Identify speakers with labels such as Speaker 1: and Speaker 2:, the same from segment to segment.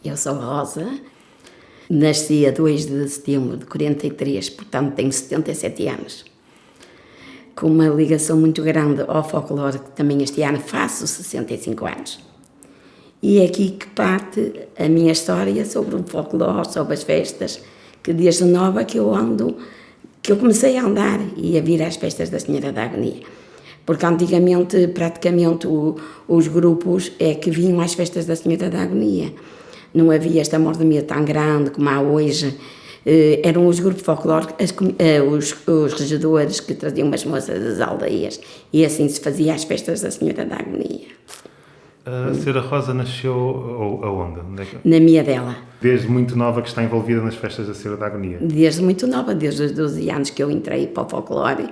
Speaker 1: Eu sou Rosa, nasci a 2 de setembro de 43, portanto tenho 77 anos. Com uma ligação muito grande ao folclore, que também este ano faço 65 anos. E é aqui que parte a minha história sobre o folclore, sobre as festas, que desde nova que eu comecei a andar e a vir às festas da Senhora da Agonia. Porque antigamente, praticamente, os grupos é que vinham às festas da Senhora da Agonia. Não havia esta mordomia tão grande como há hoje. Eram os grupos folclóricos, os regedores que traziam umas moças das aldeias, e assim se fazia às festas da Senhora da Agonia.
Speaker 2: A Senhora Rosa nasceu aonde?
Speaker 1: Na Miadela.
Speaker 2: Desde muito nova que está envolvida nas festas da Senhora da Agonia?
Speaker 1: Desde muito nova, desde os 12 anos que eu entrei para o folclore,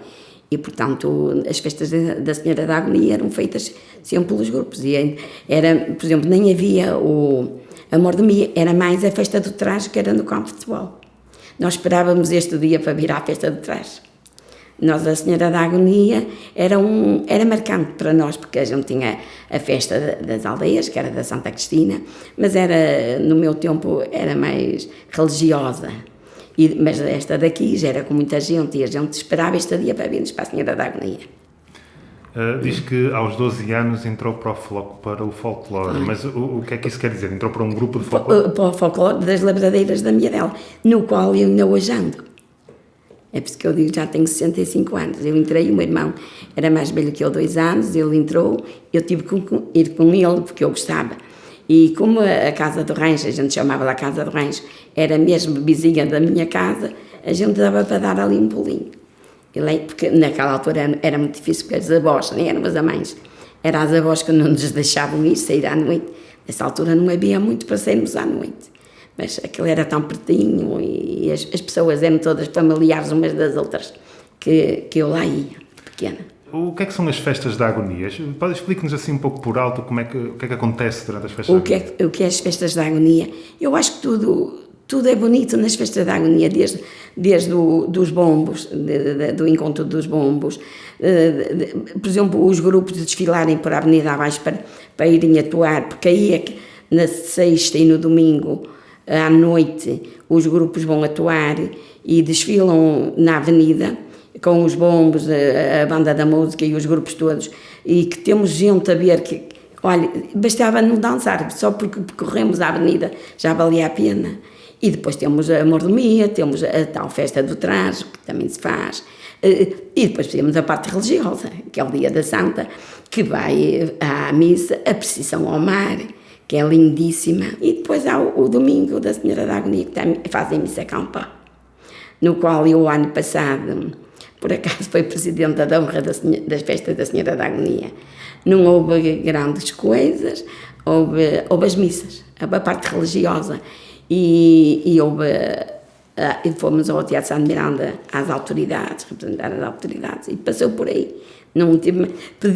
Speaker 1: e portanto as festas da Senhora da Agonia eram feitas sempre pelos grupos. E era, por exemplo, nem havia a mordomia, era mais a festa do traje, que era no campo de futebol. Nós esperávamos este dia para vir à festa do traje. Nós, a Senhora da Agonia, era marcante para nós, porque a gente tinha a festa das aldeias, que era da Santa Cristina, mas no meu tempo, era mais religiosa. Mas esta daqui já era com muita gente, e a gente esperava este dia para virmos para a Senhora da Agonia.
Speaker 2: Diz que aos 12 anos entrou para o folclore, mas o que é que isso quer dizer? Entrou para um grupo de folclore?
Speaker 1: Para o folclore das Labradeiras da Miadela, no qual eu ainda hoje ando. É por isso que eu digo, já tenho 65 anos. Eu entrei, o meu irmão era mais velho que eu, 2 anos, ele entrou, eu tive que ir com ele, porque eu gostava. E como a Casa do Rancho, a gente chamava-la Casa do Rancho, era mesmo vizinha da minha casa, a gente dava para dar ali um pulinho. Porque naquela altura era muito difícil, porque as avós, nem eram as mães, eram as avós que não nos deixavam ir, sair à noite. Nessa altura não havia muito para sairmos à noite, mas aquilo era tão pertinho e as pessoas eram todas familiares umas das outras, que eu lá ia, pequena.
Speaker 2: O que é que são as festas da Agonia? Explique-nos assim um pouco por alto o que é que acontece durante as festas da Agonia.
Speaker 1: O que é as festas da Agonia? Eu acho que tudo é bonito nas festas da Agonia, desde dos bombos, do encontro dos bombos, por exemplo, os grupos desfilarem por a Avenida abaixo para irem atuar, porque aí é que na sexta e no domingo à noite os grupos vão atuar e desfilam na avenida com os bombos, a banda da música e os grupos todos, e que temos gente a ver que, olha, bastava não dançar, só porque percorremos a avenida já valia a pena. E depois temos a mordomia, temos a tal festa do traje, que também se faz, e depois temos a parte religiosa, que é o dia da Santa, que vai à missa, a procissão ao mar, que é lindíssima, e depois há o domingo da Senhora da Agonia, que também fazem missa campa, no qual eu, o ano passado, por acaso fui presidenta da honra das festas da Senhora da Agonia. Não houve grandes coisas, houve as missas, a parte religiosa, e fomos ao Teatro Sá de Miranda às autoridades, representar as autoridades, e passou por aí.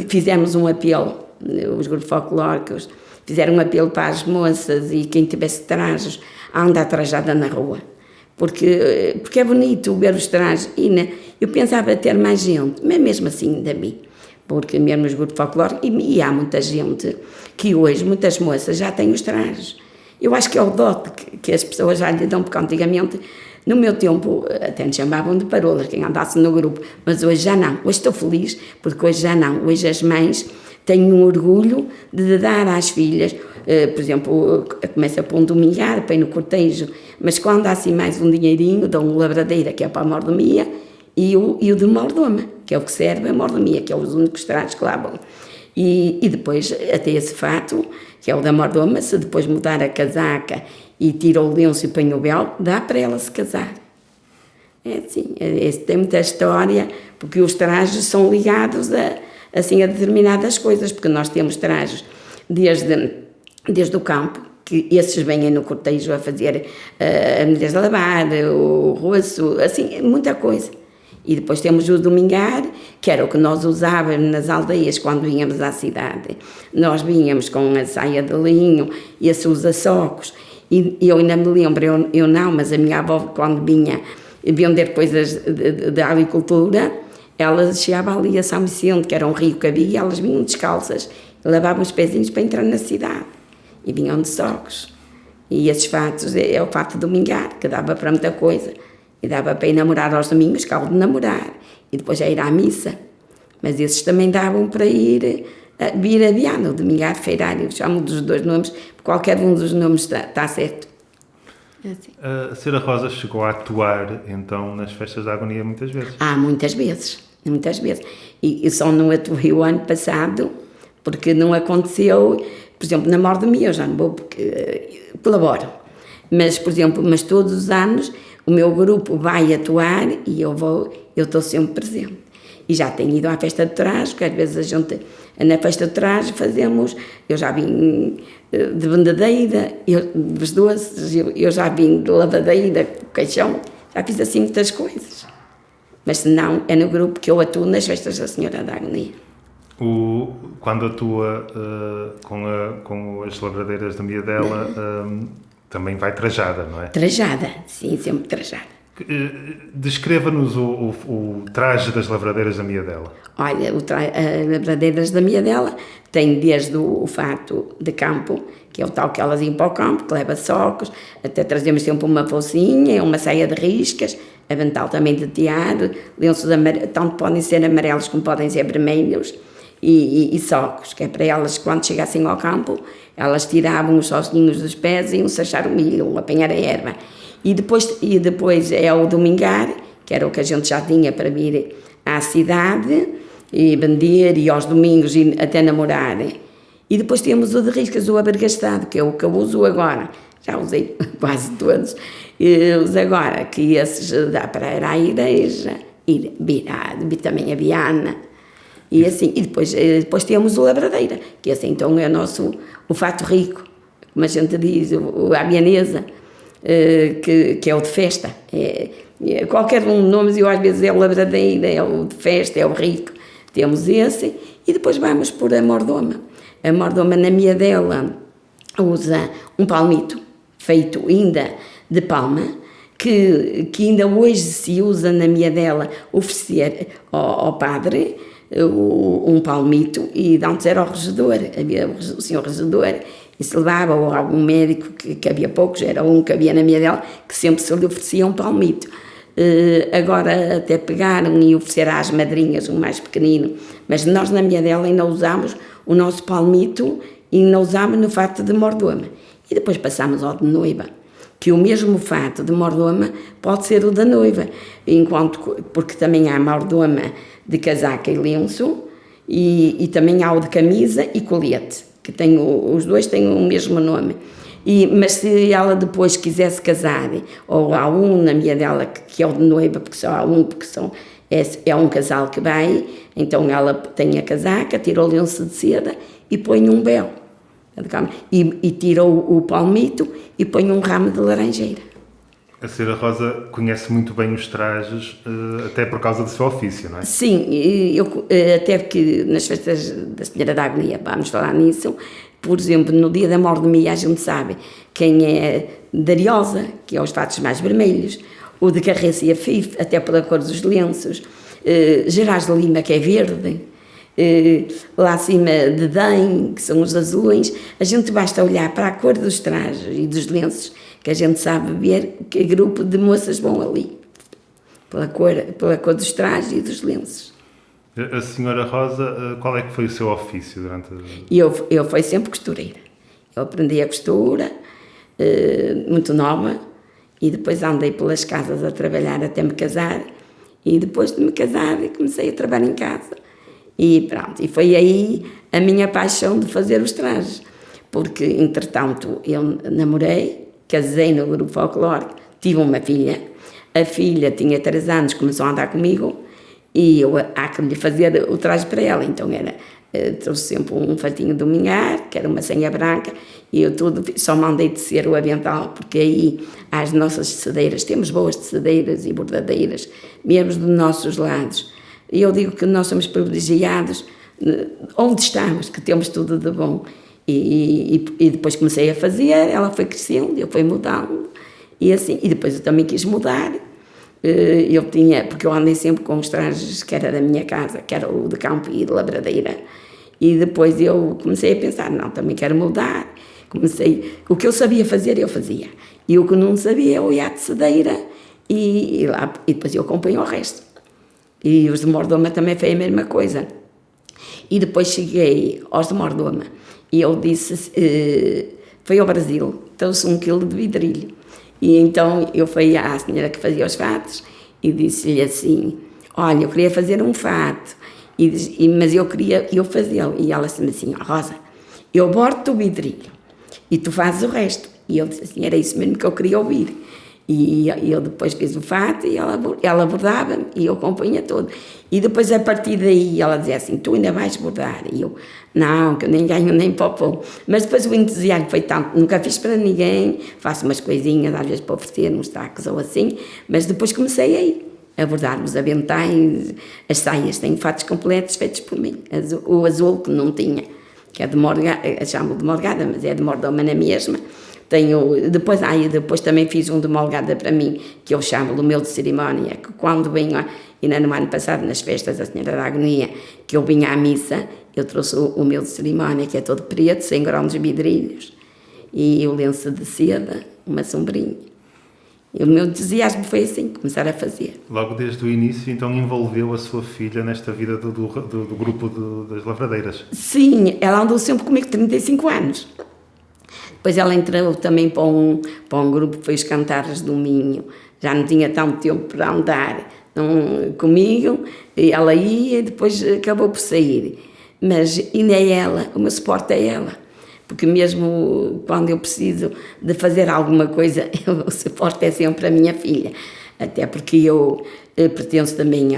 Speaker 1: Fizemos um apelo, os grupos folclóricos fizeram um apelo para as moças e quem tivesse trajes a andar trajada na rua, porque é bonito ver os trajes, eu pensava ter mais gente, mas mesmo assim ainda vi, porque mesmo os grupos folclóricos, e há muita gente que hoje, muitas moças já têm os trajes. Eu acho que é o dote que as pessoas já lhe dão, porque antigamente, no meu tempo, até nos chamavam de parolas, quem andasse no grupo, mas hoje já não. Hoje estou feliz, porque hoje já não. Hoje as mães têm um orgulho de dar às filhas, por exemplo, começa por um domingar, para ir no cortejo, mas quando há assim mais um dinheirinho, dão um labradeira, que é para a mordomia, e o de mordoma, que é o que serve a mordomia, que é os únicos trajes que lá vão. E depois, até esse fato, que é o da mordoma, se depois mudar a casaca e tira o lenço e põe o véu, dá para ela se casar. É assim, tem muita história, porque os trajes são ligados a determinadas coisas, porque nós temos trajes desde o campo, que esses vêm no cortejo a fazer as mulheres a lavar, o roço, assim, muita coisa. E depois temos o domingar, que era o que nós usávamos nas aldeias quando vínhamos à cidade. Nós vínhamos com a saia de linho e a usa-socos. E eu ainda me lembro, eu não, mas a minha avó, quando vinha vender coisas da agricultura, ela chegava ali a São Vicente, que era um rio que havia, elas vinham descalças, lavavam os pezinhos para entrar na cidade. E vinham de socos. E esses fatos é o fato de domingar, que dava para muita coisa. E dava para ir namorar aos domingos, que é o de namorar. E depois já ir à missa. Mas esses também davam para ir vir a Viana, o domingar, feirar. Eu chamo dos dois nomes, porque qualquer um dos nomes está certo.
Speaker 2: Assim. A Senhora Rosa chegou a atuar, então, nas festas da agonia muitas vezes?
Speaker 1: Muitas vezes. Muitas vezes. E só não atuei o ano passado, porque não aconteceu, por exemplo, na mordomia eu já não vou, porque colaboro. Mas, por exemplo, todos os anos o meu grupo vai atuar e eu estou sempre presente. E já tenho ido à festa de traje, porque às vezes a gente, na festa de traje fazemos, eu já vim de vendadeira, dos doces, eu já vim de lavadeira, caixão, já fiz assim muitas coisas. Mas se não, é no grupo que eu atuo nas festas da Senhora da Agonia.
Speaker 2: Quando atua com as lavradeiras da Miadela, também vai trajada, não é?
Speaker 1: Trajada, sim, sempre trajada.
Speaker 2: Descreva-nos o traje das lavradeiras da Miadela.
Speaker 1: Olha, as lavradeiras da Miadela tem desde o fato de campo, que é o tal que elas iam para o campo, que leva socos, até trazemos sempre uma bolsinha, uma saia de riscas, avental também de tear, lenços amarelos, tanto podem ser amarelos como podem ser vermelhos, e socos, que é para elas, quando chegassem ao campo, elas tiravam os sozinhos dos pés e iam sachar o milho, ou apanhar a erva. E depois é o domingar, que era o que a gente já tinha para vir à cidade, e vender, e aos domingos e até namorar. E depois temos o de riscas, o abergastado, que é o que eu uso agora. Já usei quase todos. E uso agora, que esses dá para ir à igreja, ir também a Viana. E assim, e depois temos o labradeira, que esse então é o fato rico, como a gente diz, a vianesa, que é o de festa. Qualquer um nomes, eu às vezes é o labradeira, é o de festa, é o rico. Temos esse, e depois vamos por a mordoma. A mordoma na Miadela usa um palmito, feito ainda de palma, que ainda hoje se usa na Miadela oferecer ao padre um palmito, e antes era o regedor, havia o senhor regedor, e se levava, ou algum médico, que havia poucos, era um que havia na Miadela, que sempre se lhe oferecia um palmito. Agora até pegaram e ofereceram às madrinhas um mais pequenino, mas nós na Miadela ainda usamos o nosso palmito e ainda usamos no fato de mordoma. E depois passamos ao de noiva, que o mesmo fato de mordoma pode ser o da noiva, porque também há mordoma de casaca e lenço, e também há o de camisa e colete, que os dois têm o mesmo nome. Mas se ela depois quisesse casar, ou há um na Miadela que é o de noiva, porque só há um, porque é um casal que vai, então ela tem a casaca, tira o lenço de seda e põe um véu. E tira o palmito e põe um ramo de laranjeira.
Speaker 2: A Senhora Rosa conhece muito bem os trajes, até por causa do seu ofício, não é?
Speaker 1: Sim, até porque nas festas da Senhora da Agonia, vamos falar nisso, por exemplo, no dia da mordomia a gente sabe quem é da Ariosa, que é os fatos mais vermelhos, o de Carreça e Afife, até pela cor dos lenços, Gerais de Lima, que é verde, lá acima de Dém, que são os azuis. A gente basta olhar para a cor dos trajes e dos lenços, que a gente sabe ver que grupo de moças vão ali, pela cor dos trajes e dos lenços.
Speaker 2: A Senhora Rosa, qual é que foi o seu ofício durante a...
Speaker 1: Eu fui sempre costureira. Eu aprendi a costura, muito nova, e depois andei pelas casas a trabalhar até me casar, e depois de me casar comecei a trabalhar em casa. E pronto, e foi aí a minha paixão de fazer os trajes, porque entretanto eu namorei, casei no grupo folclórico, tive uma filha, a filha tinha 3 anos, começou a andar comigo, e eu há que lhe fazer o traje para ela, então trouxe sempre um fatinho de minhar, que era uma senha branca, e eu só mandei tecer o avental, porque aí as nossas tecedeiras, temos boas tecedeiras e bordadeiras, mesmo dos nossos lados, e eu digo que nós somos privilegiados onde estamos, que temos tudo de bom. E depois comecei a fazer, ela foi crescendo, eu fui mudando, e assim, e depois eu também quis mudar. Porque eu andei sempre com os trajes que era da minha casa, que era o de campo e de labradeira, e depois eu comecei a pensar, não, também quero mudar. Comecei, o que eu sabia fazer, eu fazia. E o que não sabia, eu ia à tecedeira e depois eu acompanho o resto. E os de Mordoma também foi a mesma coisa. E depois cheguei aos de Mordoma e ele disse, foi ao Brasil, trouxe 1 quilo de vidrilho. E então eu fui à senhora que fazia os fatos e disse-lhe assim, olha, eu queria fazer um fato, mas eu queria fazê-lo. E ela disse-me assim, Rosa, eu bordo o vidrilho e tu fazes o resto. E eu disse assim, era isso mesmo que eu queria ouvir. E eu depois fiz o fato e ela bordava-me e eu acompanha tudo. E depois a partir daí ela dizia assim, tu ainda vais bordar? E eu, não, que eu nem ganho nem popô. Mas depois o entusiasmo foi tanto, nunca fiz para ninguém, faço umas coisinhas às vezes para oferecer uns tacos ou assim, mas depois comecei aí a bordar os aventais, as saias, tenho fatos completos feitos por mim. O azul que não tinha, que é de Morgada, chamo de Morgada, mas é de Mordoma na mesma. Depois também fiz um de Molgada para mim, que eu chamo o meu de cerimónia, que quando venho, ainda no ano passado, nas festas da Senhora da Agonia, que eu vinha à missa, eu trouxe o meu de cerimónia, que é todo preto, 100 grãos de vidrilhos, e o lenço de seda, uma sombrinha. E o meu entusiasmo foi assim, começar a fazer.
Speaker 2: Logo desde o início, então, envolveu a sua filha nesta vida do grupo das lavradeiras?
Speaker 1: Sim, ela andou sempre comigo 35 anos. Depois ela entrou também para um grupo que foi os Cantares do Minho. Já não tinha tanto tempo para andar comigo, e ela ia e depois acabou por sair. Mas ainda é ela, o meu suporte é ela. Porque mesmo quando eu preciso de fazer alguma coisa, o suporte é sempre a minha filha. Até porque eu pertenço também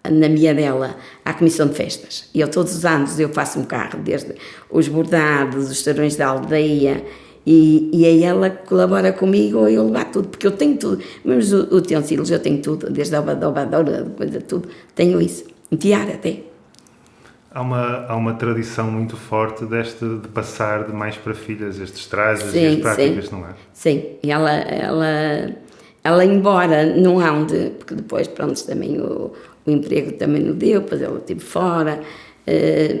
Speaker 1: na minha dela, à Comissão de Festas. E eu todos os anos eu faço um carro, desde os bordados, os sarões da aldeia, e aí ela colabora comigo a eu levar tudo, porque eu tenho tudo, mesmo os utensílios eu tenho tudo, desde a ovadora, coisa, tudo, tenho isso, um tiara até.
Speaker 2: Há uma tradição muito forte de passar de mães para filhas estes trajes e as práticas, não é?
Speaker 1: Sim, e ela embora não ande, porque depois, pronto, também o emprego também não deu, depois ela esteve fora,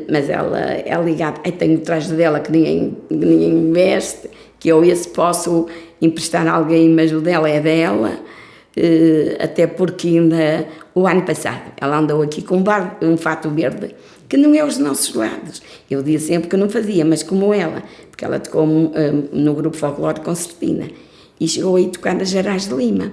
Speaker 1: mas ela é ligada. Aí tenho o traje dela que ninguém veste, que eu esse posso emprestar a alguém, mas o dela é dela, até porque ainda o ano passado ela andou aqui com um fato verde, que não é os nossos lados. Eu dizia sempre que não fazia, mas como ela, porque ela tocou no grupo folclore concertina, e chegou aí tocar nas Gerais de Lima.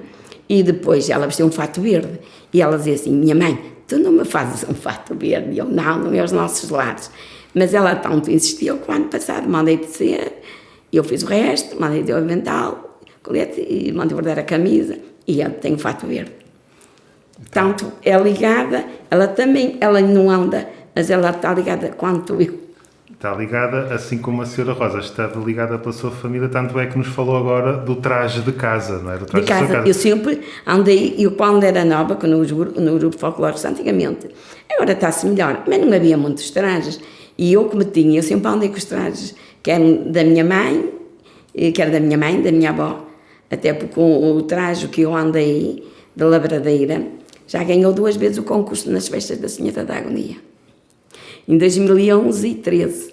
Speaker 1: E depois ela vestiu um fato verde. E ela dizia assim, minha mãe, tu não me fazes um fato verde? E eu, não é os nossos lados. Mas ela tanto insistiu que o ano passado mandei tecer, eu fiz o resto, mandei o avental, colete, e mandei bordar a camisa, e ela tem o fato verde. Tanto é ligada, ela não anda, mas ela está ligada quanto eu.
Speaker 2: Está ligada, assim como a senhora Rosa está ligada pela sua família, tanto é que nos falou agora do traje de casa, não é? Do traje
Speaker 1: de casa. Eu sempre andei, eu quando era nova, no grupo folclore antigamente, agora está-se melhor, mas não havia muitos trajes, e eu sempre andei com os trajes, que eram da minha mãe, da minha avó, até porque o traje que eu andei de lavradeira, já ganhou 2 vezes o concurso nas festas da Senhora da Agonia. Em 2011 e 2013,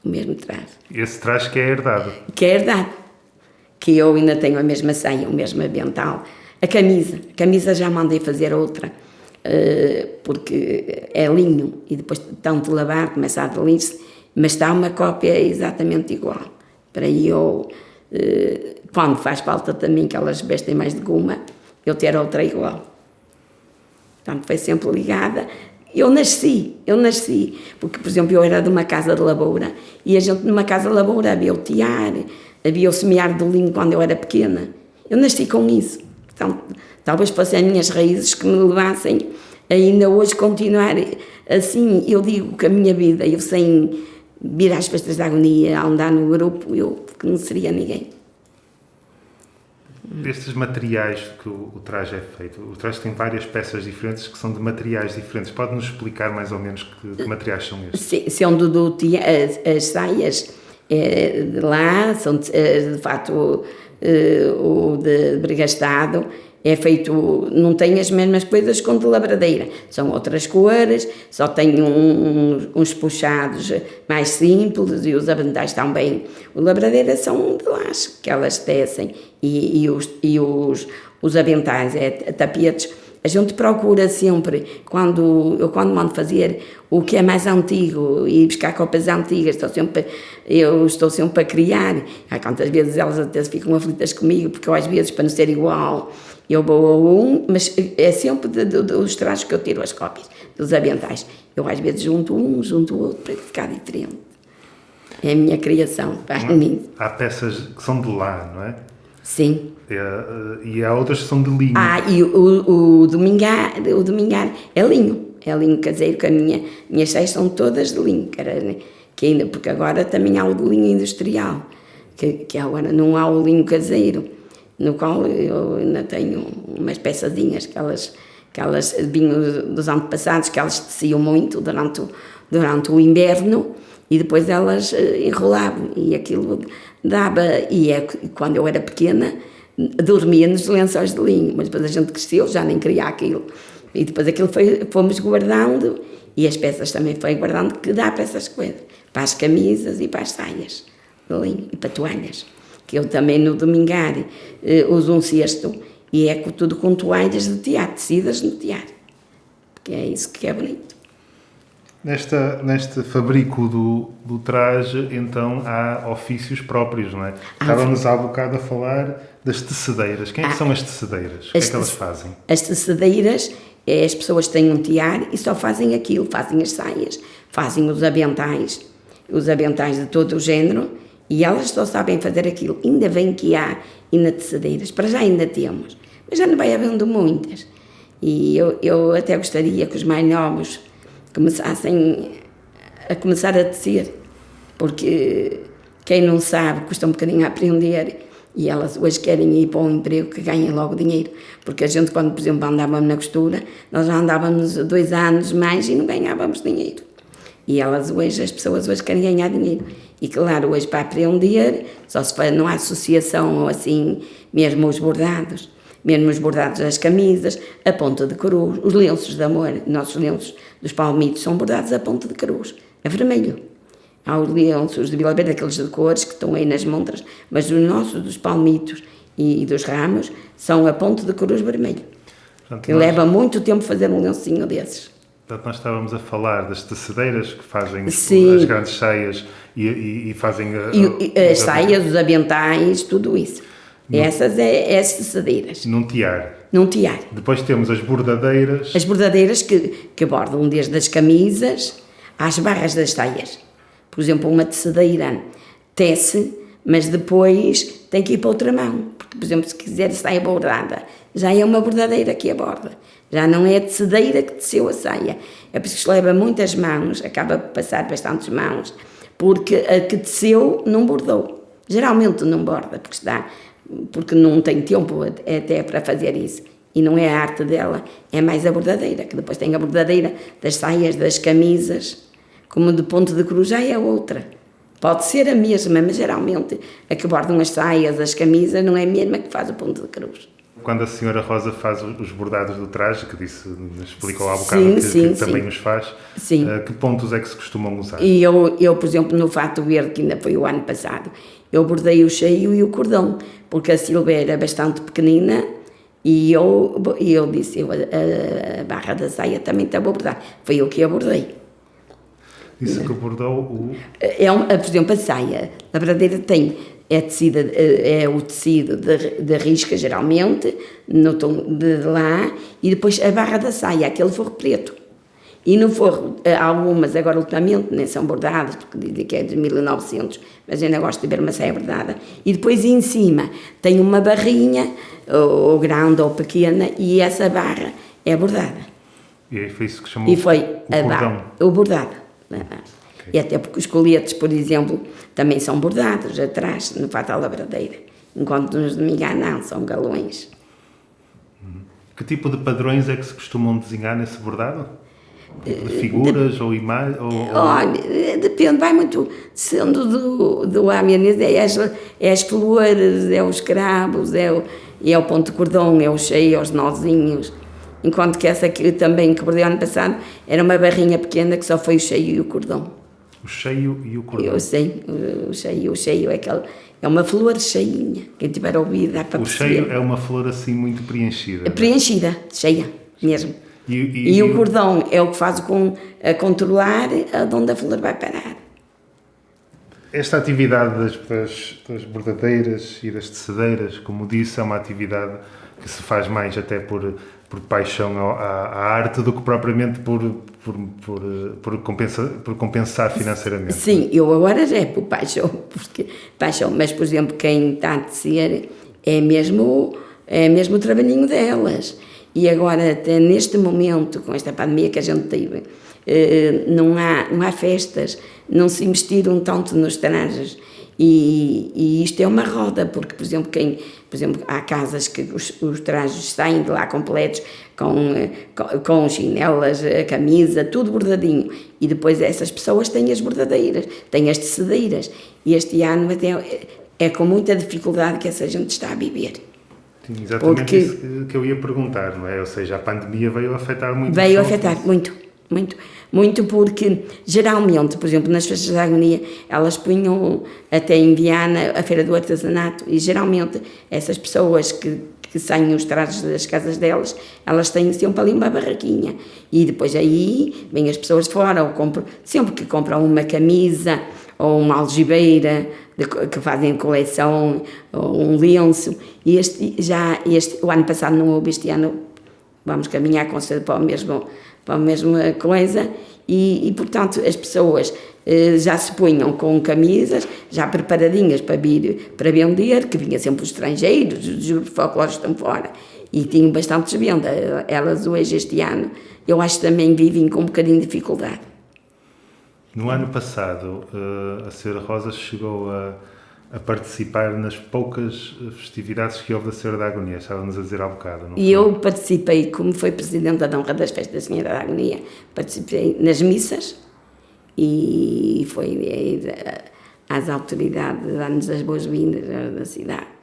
Speaker 1: o mesmo traje.
Speaker 2: Esse traje que é herdado?
Speaker 1: Que é herdado. Que eu ainda tenho a mesma saia, o mesmo avental. A camisa já mandei fazer outra, porque é linho, e depois tanto lavar, começa a delir-se, mas está uma cópia exatamente igual. Para eu, quando faz falta também que elas vestem mais de goma, eu ter outra igual. Portanto, foi sempre ligada. Eu nasci, porque, por exemplo, eu era de uma casa de lavoura, e a gente numa casa de lavoura havia o tiar, havia o semear do linho quando eu era pequena. Eu nasci com isso. Então, talvez fossem as minhas raízes que me levassem a ainda hoje continuar assim. Eu digo que a minha vida, eu sem vir às festas da agonia, a andar no grupo, eu que não seria ninguém.
Speaker 2: Destes materiais que o traje é feito, o traje tem várias peças diferentes que são de materiais diferentes. Pode-nos explicar mais ou menos que materiais são estes?
Speaker 1: Sendo as saias de lá, são de fato o de bregastado, é feito, não tem as mesmas coisas com de labradeira, são outras cores, só tem uns puxados mais simples e os aventais também. O labradeira são de laço que elas tecem e os aventais, tapetes. A gente procura sempre, quando mando fazer o que é mais antigo e buscar copas antigas, eu estou sempre a criar. Há quantas vezes elas até ficam aflitas comigo, porque eu às vezes, para não ser igual, eu vou mas é sempre dos trajes que eu tiro as cópias, dos aventais. Eu às vezes junto o outro para ficar diferente. É a minha criação, faz mim.
Speaker 2: Há peças que são de lã, não é?
Speaker 1: Sim.
Speaker 2: E há outras que são de linho.
Speaker 1: E o domingar é linho caseiro, que minhas saias são todas de linho, porque agora também há o de linho industrial, que agora não há o linho caseiro, no qual eu ainda tenho umas peçadinhas que elas vinham dos antepassados, que elas teciam muito durante o inverno, e depois elas enrolavam, e aquilo dava, quando eu era pequena, dormia nos lençóis de linho, mas depois a gente cresceu, já nem queria aquilo, e depois aquilo fomos guardando, e as peças também foi guardando, que dá para essas coisas, para as camisas e para as saias de linho, e para toalhas, que eu também no domingar uso um cesto, e tudo com toalhas de tear, tecidas no tear, porque é isso que é bonito.
Speaker 2: Neste fabrico do traje, então, há ofícios próprios, não é? Estávamos há bocado a falar das tecedeiras. Quem é que são as tecedeiras? O que é que elas fazem? As
Speaker 1: tecedeiras, as pessoas têm um tiar e só fazem aquilo, fazem as saias, fazem os aventais de todo o género, e elas só sabem fazer aquilo. Ainda bem que há ainda tecedeiras, para já ainda temos, mas já não vai havendo muitas. E eu até gostaria que os mais novos começassem a tecer, porque quem não sabe custa um bocadinho a aprender, e elas hoje querem ir para um emprego que ganhem logo dinheiro, porque a gente, quando, por exemplo, andávamos na costura, nós já andávamos 2 anos mais e não ganhávamos dinheiro, e as pessoas hoje querem ganhar dinheiro, e claro, hoje para aprender, só se for numa associação ou assim, mesmo os bordados das camisas, a ponta de cruz, os lenços de amor, nossos lenços dos palmitos são bordados a ponta de cruz, é vermelho. Há os lenços de Vila Verde, aqueles de cores que estão aí nas montras, mas os nossos dos palmitos e dos ramos são a ponta de cruz vermelho, que leva muito tempo fazer um lencinho desses.
Speaker 2: Portanto, nós estávamos a falar das tecedeiras que fazem
Speaker 1: Sim.
Speaker 2: As grandes saias e fazem...
Speaker 1: as saias, os aventais, tudo isso. Essas é as tecedeiras.
Speaker 2: Num tiar.
Speaker 1: Depois
Speaker 2: temos as bordadeiras.
Speaker 1: As bordadeiras que bordam desde as camisas às barras das saias. Por exemplo, uma tecedeira tece, mas depois tem que ir para outra mão. Porque, por exemplo, se quiser saia bordada, já é uma bordadeira que a borda. Já não é a tecedeira que teceu a saia. É por isso que isto leva muitas mãos, acaba por passar bastantes mãos, porque a que teceu não bordou. Geralmente não borda, porque não tem tempo até para fazer isso, e não é a arte dela, é mais a bordadeira, que depois tem a bordadeira das saias, das camisas, como de ponto de cruz já é outra, pode ser a mesma, mas geralmente a que bordam as saias, as camisas, não é a mesma que faz o ponto de cruz.
Speaker 2: Quando a senhora Rosa faz os bordados do traje, que explicou há bocado que também os faz, que pontos é que se costumam usar?
Speaker 1: E eu, por exemplo, no fato verde, que ainda foi o ano passado, eu bordei o cheio e o cordão, porque a Silvia era bastante pequenina, e eu disse, a barra da saia também estava a bordar, foi eu que a bordei.
Speaker 2: Isso que bordou o...
Speaker 1: por exemplo, a saia, a bradeira é o tecido de risca, geralmente, no tom de lã, e depois a barra da saia, aquele forro preto. E no forro, algumas agora ultimamente nem são bordadas, porque dizem que é de 1900, mas eu ainda gosto de ver uma saia bordada. E depois em cima tem uma barrinha, ou grande ou pequena, e essa barra é bordada.
Speaker 2: E aí foi isso que chamou
Speaker 1: o bordado. Okay. E até porque os coletes, por exemplo, também são bordados atrás, no fato da labradeira. Enquanto nos domingos não, são galões.
Speaker 2: Que tipo de padrões é que se costumam desenhar nesse bordado? De figuras ou imagens?
Speaker 1: Olha, depende, vai muito, sendo do amianês, é as flores, é os cravos, é o ponto de cordão, é o cheio, é os nozinhos. Enquanto que essa que também que bordei ano passado era uma barrinha pequena que só foi o cheio e o cordão.
Speaker 2: O cheio e o cordão.
Speaker 1: Eu sei, o cheio é aquele, é uma flor cheinha. Quem tiver ouvido dá para perceber.
Speaker 2: O cheio é uma flor assim muito preenchida.
Speaker 1: Preenchida, cheia mesmo. E o cordão é o que faz a controlar onde a flor vai parar.
Speaker 2: Esta atividade das bordadeiras e das tecedeiras, como disse, é uma atividade que se faz mais até por paixão à arte do que propriamente por compensar financeiramente.
Speaker 1: Sim, eu agora já é por paixão, mas por exemplo, quem está a tecer é mesmo o trabalhinho delas. E agora, até neste momento, com esta pandemia que a gente teve, não há festas, não se investiram tanto nos trajes. E isto é uma roda, porque, por exemplo, há casas que os trajes saem de lá completos, com chinelas, a camisa, tudo bordadinho. E depois essas pessoas têm as bordadeiras, têm as tecedeiras. E este ano até é com muita dificuldade que essa gente está a viver.
Speaker 2: Sim, exatamente isso que eu ia perguntar, não é? Ou seja, a pandemia veio afetar muito.
Speaker 1: Veio afetar muito, porque geralmente, por exemplo, nas festas da agonia, elas punham até em Viana a feira do artesanato e geralmente essas pessoas que saem os trajes das casas delas, elas têm sempre ali uma barraquinha e depois aí vêm as pessoas de fora, sempre que compram uma camisa ou uma algibeira que fazem coleção, ou um lenço, e o ano passado não houve, este ano vamos caminhar com certeza para a mesma coisa, e portanto as pessoas já se punham com camisas já preparadinhas para vender, que vinha sempre os estrangeiros, os grupos folclóricos estão fora, e tinham bastante venda. Elas hoje, este ano, eu acho que também vivem com um bocadinho de dificuldade.
Speaker 2: No ano passado, a Senhora Rosa chegou a participar nas poucas festividades que houve da Senhora da Agonia, estava-nos a dizer há bocado.
Speaker 1: E eu participei, como foi Presidente da Honra das Festas da Senhora da Agonia, participei nas missas e foi às autoridades dar-nos as boas-vindas da cidade.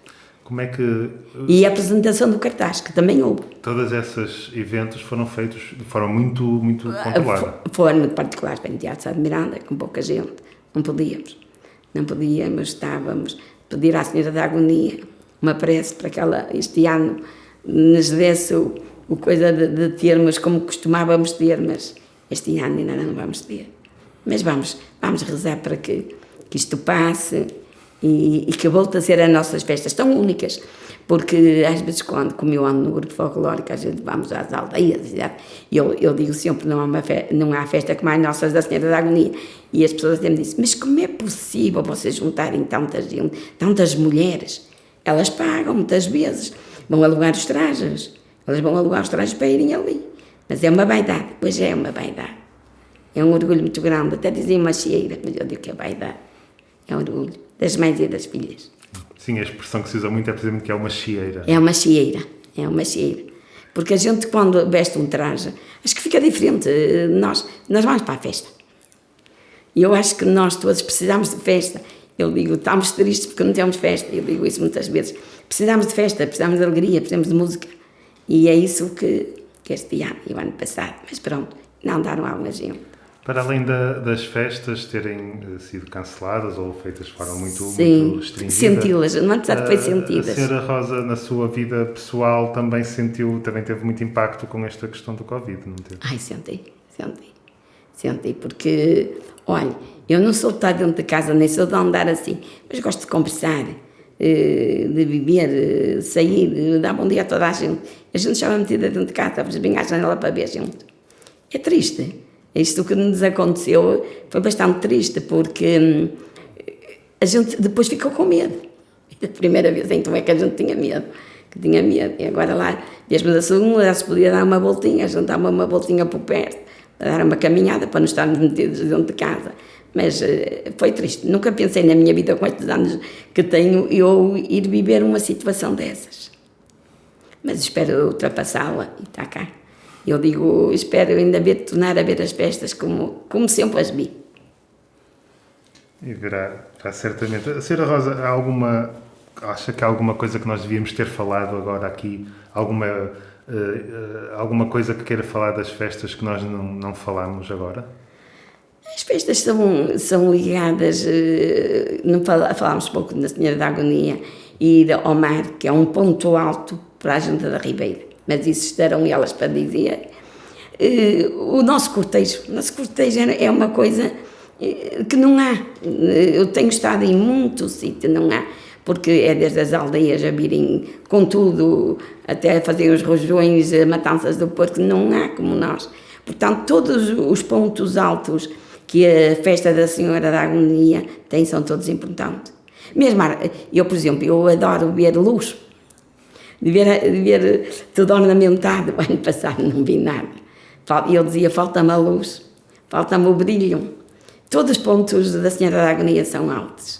Speaker 2: Como é que...
Speaker 1: E a apresentação do cartaz, que também houve.
Speaker 2: Todos esses eventos foram feitos de forma muito, muito controlada.
Speaker 1: Foram muito particulares para o Teatro Sá de Miranda, com pouca gente. Não podíamos, estávamos a pedir à Senhora da Agonia uma prece para que ela, este ano, nos desse o coisa de termos como costumávamos ter, mas este ano ainda não vamos ter. Mas vamos rezar para que isto passe e que volte a ser as nossas festas tão únicas, porque às vezes como eu ando no grupo folclórico, às vezes vamos às aldeias, e eu digo sempre, não há festa como as nossas da Senhora da Agonia, e as pessoas até me dizem, mas como é possível vocês juntarem tanta gente, tantas mulheres? Elas pagam muitas vezes, vão alugar os trajes, para irem ali, mas é uma vaidade, pois é uma vaidade, é um orgulho muito grande, até dizem uma chieira, mas eu digo que é vaidade, é um orgulho das mães e das filhas.
Speaker 2: Sim, a expressão que se usa muito é precisamente que é uma chieira.
Speaker 1: É uma chieira. Porque a gente, quando veste um traje, acho que fica diferente. Nós vamos para a festa. E eu acho que nós todos precisamos de festa. Eu digo, estamos tristes porque não temos festa. Eu digo isso muitas vezes. Precisamos de festa, precisamos de alegria, precisamos de música. E é isso que este ano e o ano passado. Mas pronto, não andaram alguma gente.
Speaker 2: Para além das festas terem sido canceladas ou feitas de forma muito restringida...
Speaker 1: Senti-las, no ano passado foi sentidas.
Speaker 2: A Senhora Rosa, na sua vida pessoal, também teve muito impacto com esta questão do Covid, não teve?
Speaker 1: Ai, senti, porque, olha, eu não sou de estar dentro de casa, nem sou de andar assim, mas gosto de conversar, de viver, sair, dar bom dia a toda a gente. A gente estava metida dentro de casa, vinha à janela para ver a gente. É triste. Isto que nos aconteceu foi bastante triste, porque a gente depois ficou com medo. A primeira vez, então, é que a gente tinha medo. E agora lá, mesmo da segunda, já se podia dar uma voltinha, a gente dava uma voltinha por perto, para dar uma caminhada, para não estarmos metidos dentro de casa. Mas foi triste. Nunca pensei na minha vida, com estes anos que tenho, eu ir viver uma situação dessas. Mas espero ultrapassá-la e está cá. Eu digo, espero ainda tornar a ver as festas como sempre as vi.
Speaker 2: E verá certamente. A Senhora Rosa, há alguma Acha que há alguma coisa que nós devíamos ter falado agora aqui? Alguma coisa que queira falar das festas que nós não falamos agora?
Speaker 1: As festas são ligadas, falámos pouco da Senhora da Agonia e ao mar, que é um ponto alto para a Junta da Ribeira, mas isso estarão elas para dizer. O nosso cortejo é uma coisa que não há. Eu tenho estado em muitos sítios, não há, porque é desde as aldeias a virem com tudo, até a fazer os rojões, matanças do porco, não há como nós. Portanto, todos os pontos altos que a festa da Senhora da Agonia tem são todos importantes. Mesmo, eu, por exemplo, eu adoro ver luz, de ver tudo ornamentado. O ano passado não vi nada. Eu dizia, falta-me a luz, falta-me o brilho. Todos os pontos da Senhora da Agonia são altos.